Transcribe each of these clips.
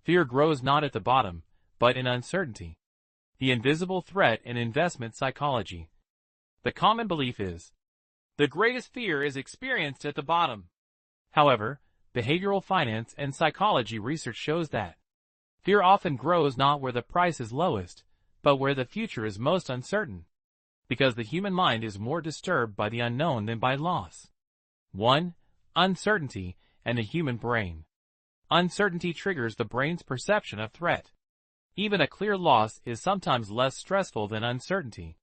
Fear grows not at the bottom, but in uncertainty. The invisible threat in investment psychology. The common belief is, the greatest fear is experienced at the bottom. However, behavioral finance and psychology research shows that fear often grows not where the price is lowest, but where the future is most uncertain, because the human mind is more disturbed by the unknown than by loss. 1. Uncertainty and the human brain. Uncertainty triggers the brain's perception of threat. Even a clear loss is sometimes less stressful than uncertainty.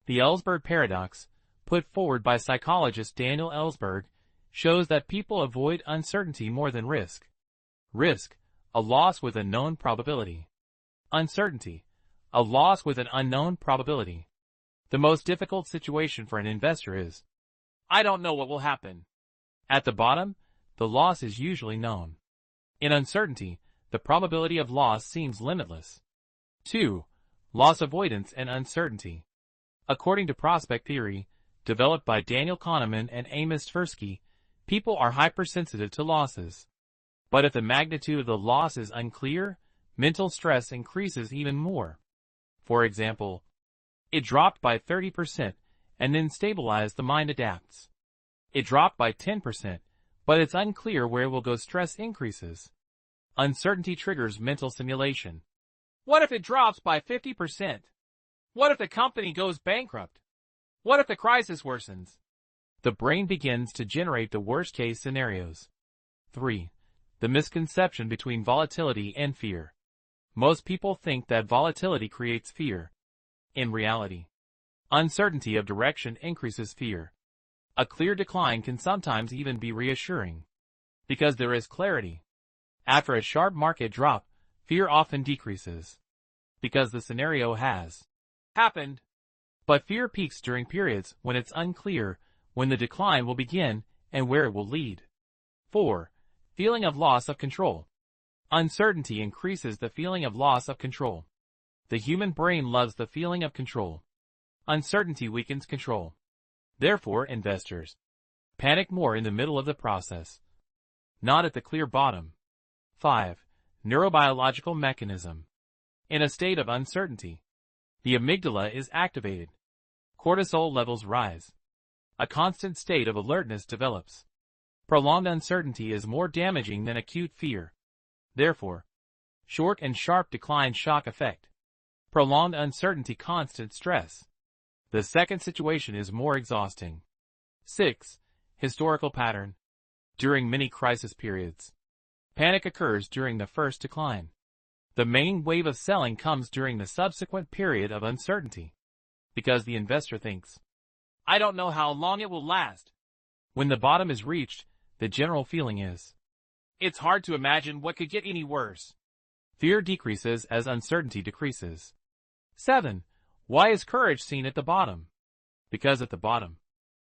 The Ellsberg paradox, put forward by psychologist Daniel Ellsberg, shows that people avoid uncertainty more than risk. Risk, a loss with a known probability. Uncertainty, a loss with an unknown probability. The most difficult situation for an investor is, I don't know what will happen. At the bottom, the loss is usually known. In uncertainty, the probability of loss seems limitless. 2. Loss avoidance and uncertainty. According to prospect theory, developed by Daniel Kahneman and Amos Tversky, people are hypersensitive to losses. But if the magnitude of the loss is unclear, mental stress increases even more. For example, it dropped by 30% and then stabilized, the mind adapts. It dropped by 10%, but it's unclear where it will go, stress increases. Uncertainty triggers mental simulation. What if it drops by 50%? What if the company goes bankrupt? What if the crisis worsens? The brain begins to generate the worst-case scenarios. 3. The misconception between volatility and fear. Most people think that volatility creates fear. In reality, uncertainty of direction increases fear. A clear decline can sometimes even be reassuring, because there is clarity. After a sharp market drop, fear often decreases, because the scenario has happened. But fear peaks during periods when it's unclear when the decline will begin and where it will lead. 4. Feeling of loss of control. Uncertainty increases the feeling of loss of control. The human brain loves the feeling of control. Uncertainty weakens control. Therefore, investors panic more in the middle of the process, not at the clear bottom. 5. Neurobiological mechanism. In a state of uncertainty, the amygdala is activated. Cortisol levels rise. A constant state of alertness develops. Prolonged uncertainty is more damaging than acute fear. Therefore, short and sharp decline shock effect. Prolonged uncertainty, constant stress. The second situation is more exhausting. 6. Historical pattern. During many crisis periods, panic occurs during the first decline. The main wave of selling comes during the subsequent period of uncertainty, because the investor thinks, I don't know how long it will last. When the bottom is reached, the general feeling is, it's hard to imagine what could get any worse. Fear decreases as uncertainty decreases. 7. Why is courage seen at the bottom? Because at the bottom,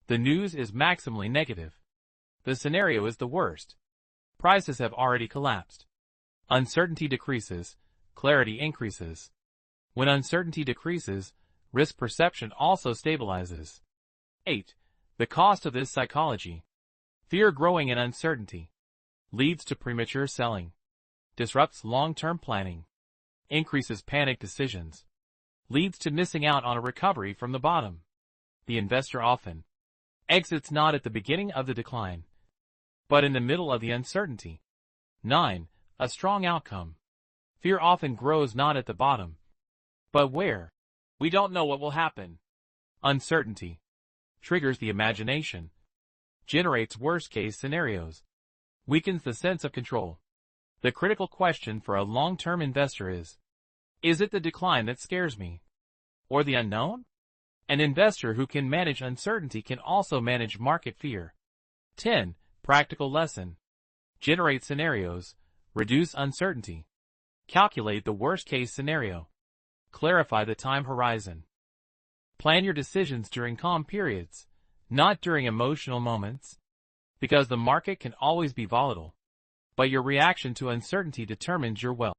the news is maximally negative. The scenario is the worst. Prices have already collapsed. Uncertainty decreases, clarity increases. When uncertainty decreases, risk perception also stabilizes. 8. The cost of this psychology. Fear growing in uncertainty leads to premature selling, disrupts long-term planning, increases panic decisions, leads to missing out on a recovery from the bottom. The investor often exits not at the beginning of the decline, but in the middle of the uncertainty. 9. A strong outcome. Fear often grows not at the bottom, but where? We don't know what will happen. Uncertainty triggers the imagination, generates worst-case scenarios, weakens the sense of control. The critical question for a long-term investor is it the decline that scares me, or the unknown? An investor who can manage uncertainty can also manage market fear. 10. Practical lesson. Generate scenarios, reduce uncertainty. Calculate the worst-case scenario. Clarify the time horizon. Plan your decisions during calm periods, not during emotional moments, because the market can always be volatile, but your reaction to uncertainty determines your wealth.